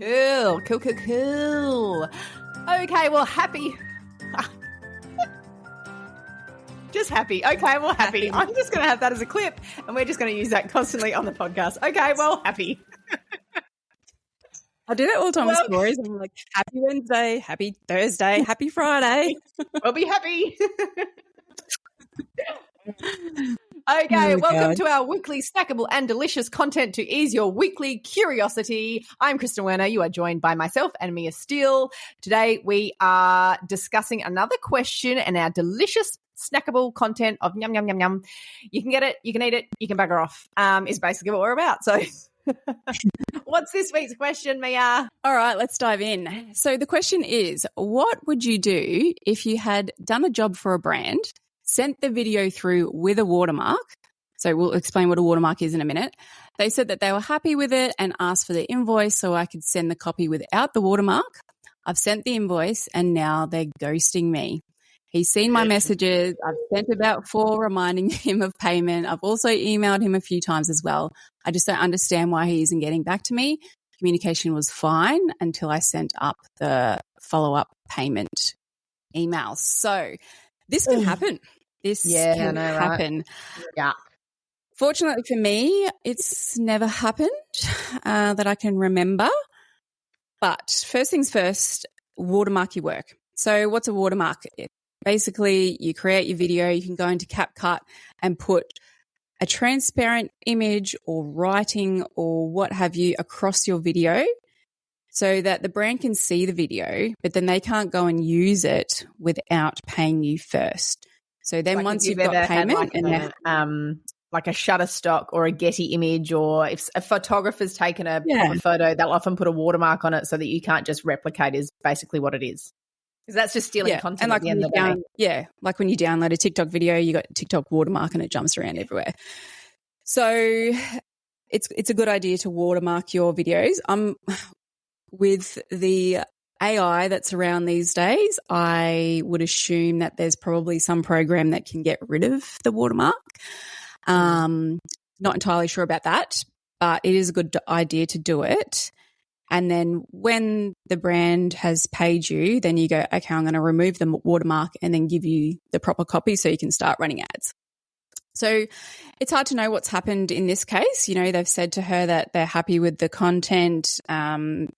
Cool. Okay, well, happy. Just happy. Okay, well, happy. I'm just going to have that as a clip, and we're just going to use that constantly on the podcast. Okay, well, happy. I do that all the time with stories. I'm like, happy Wednesday, happy Thursday, happy Friday. We'll be happy. Okay, welcome to our weekly snackable and delicious content to ease your weekly curiosity. I'm Kristen Werner. You are joined by myself and Mia Steele. Today we are discussing another question and our delicious snackable content of yum, yum, yum, yum. You can get it, you can eat it, you can bugger off, is basically what we're about. So what's this week's question, Mia? All right, let's dive in. So the question is, what would you do if you had done a job for a brand, sent the video through with a watermark? So we'll explain what a watermark is in a minute. They said that they were happy with it and asked for the invoice so I could send the copy without the watermark. I've sent the invoice and now they're ghosting me. He's seen my messages. I've sent about 4 reminding him of payment. I've also emailed him a few times as well. I just don't understand why he isn't getting back to me. Communication was fine until I sent up the follow-up payment email. So this can happen. This can happen. Yeah. Fortunately for me, it's never happened that I can remember. But first things first, watermark your work. So what's a watermark? Basically, you create your video, you can go into CapCut and put a transparent image or writing or what have you across your video so that the brand can see the video, but then they can't go and use it without paying you first. So then once you've got payment like a Shutterstock or a Getty image, or if a photographer's taken a proper photo, they'll often put a watermark on it so that you can't just replicate is basically what it is. Because that's just stealing content and like at the end of the day. Yeah, like when you download a TikTok video, you got TikTok watermark and it jumps around everywhere. So it's a good idea to watermark your videos. With the AI that's around these days, I would assume that there's probably some program that can get rid of the watermark. Not entirely sure about that, but it is a good idea to do it. And then when the brand has paid you, then you go, okay, I'm going to remove the watermark and then give you the proper copy so you can start running ads. So it's hard to know what's happened in this case. You know, they've said to her that they're happy with the content, send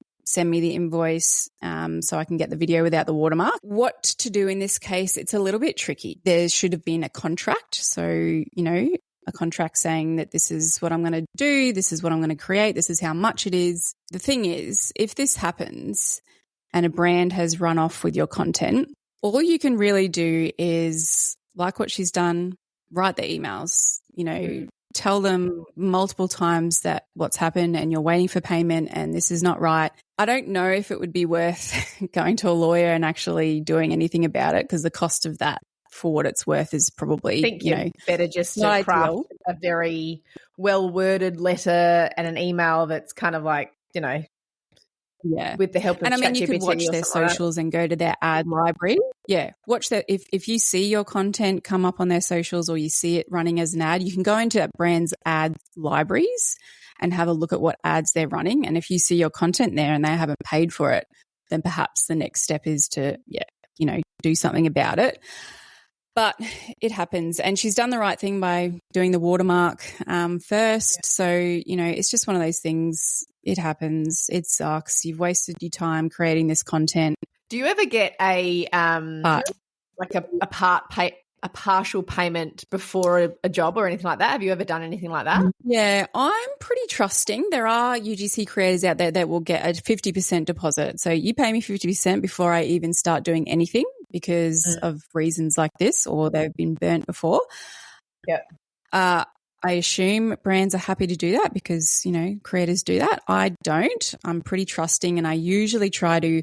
me the invoice so I can get the video without the watermark. What to do in this case, it's a little bit tricky. There should have been a contract. So, you know, a contract saying that this is what I'm going to do, this is what I'm going to create, this is how much it is. The thing is, if this happens and a brand has run off with your content, all you can really do is, like what she's done, write the emails, you know, tell them multiple times that what's happened and you're waiting for payment and this is not right. I don't know if it would be worth going to a lawyer and actually doing anything about it, because the cost of that, for what it's worth, is probably, better just to craft a very well-worded letter and an email that's kind of like, you know, with the help of ChatGPT. And I mean, you could watch their socials and go to their ad library. Yeah, watch that. If you see your content come up on their socials or you see it running as an ad, you can go into that brand's ad libraries and have a look at what ads they're running. And if you see your content there and they haven't paid for it, then perhaps the next step is to, do something about it. But it happens, and she's done the right thing by doing the watermark first. Yeah. So, it's just one of those things. It happens. It sucks. You've wasted your time creating this content. Do you ever get a partial payment before a job or anything like that? Have you ever done anything like that? Yeah, I'm pretty trusting. There are UGC creators out there that will get a 50% deposit. So you pay me 50% before I even start doing anything because of reasons like this, or they've been burnt before. Yeah. I assume brands are happy to do that because, creators do that. I don't. I'm pretty trusting, and I usually try to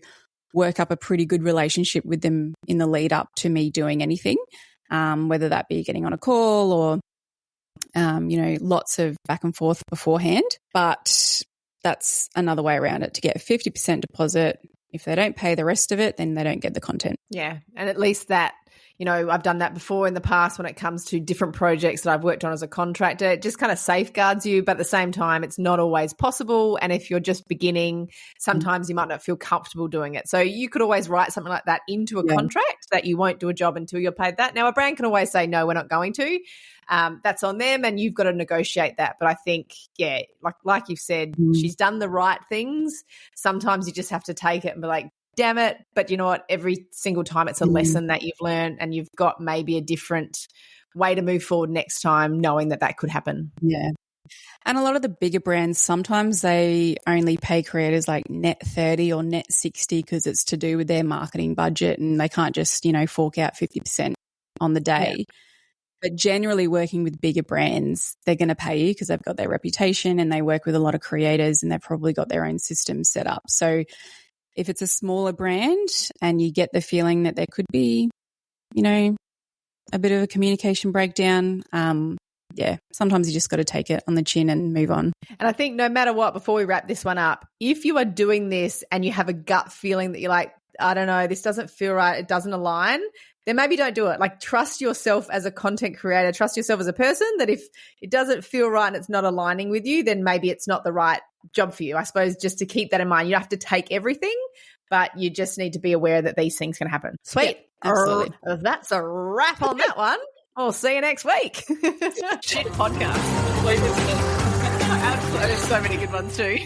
work up a pretty good relationship with them in the lead up to me doing anything. Whether that be getting on a call or, lots of back and forth beforehand. But that's another way around it, to get a 50% deposit. If they don't pay the rest of it, then they don't get the content. Yeah. And at least that I've done that before in the past when it comes to different projects that I've worked on as a contractor. It just kind of safeguards you, but at the same time, it's not always possible. And if you're just beginning, sometimes you might not feel comfortable doing it. So you could always write something like that into a contract that you won't do a job until you're paid that. Now, a brand can always say, no, we're not going to. That's on them, and you've got to negotiate that. But I think, like you've said, she's done the right things. Sometimes you just have to take it and be like, damn it. But you know what? Every single time it's a lesson that you've learned, and you've got maybe a different way to move forward next time, knowing that could happen. Yeah. And a lot of the bigger brands, sometimes they only pay creators like net 30 or net 60 because it's to do with their marketing budget, and they can't just, fork out 50% on the day. Yeah. But generally working with bigger brands, they're going to pay you because they've got their reputation and they work with a lot of creators and they've probably got their own systems set up. So if it's a smaller brand and you get the feeling that there could be, a bit of a communication breakdown, sometimes you just got to take it on the chin and move on. And I think no matter what, before we wrap this one up, if you are doing this and you have a gut feeling that you're like, I don't know, this doesn't feel right, it doesn't align, then maybe don't do it. Like, trust yourself as a content creator, trust yourself as a person, that if it doesn't feel right and it's not aligning with you, then maybe it's not the right job for you. I suppose just to keep that in mind. You don't have to take everything, but you just need to be aware that these things can happen. Sweet. Yeah, absolutely. That's a wrap on that one. We'll see you next week. Shit podcast. There's so many good ones too.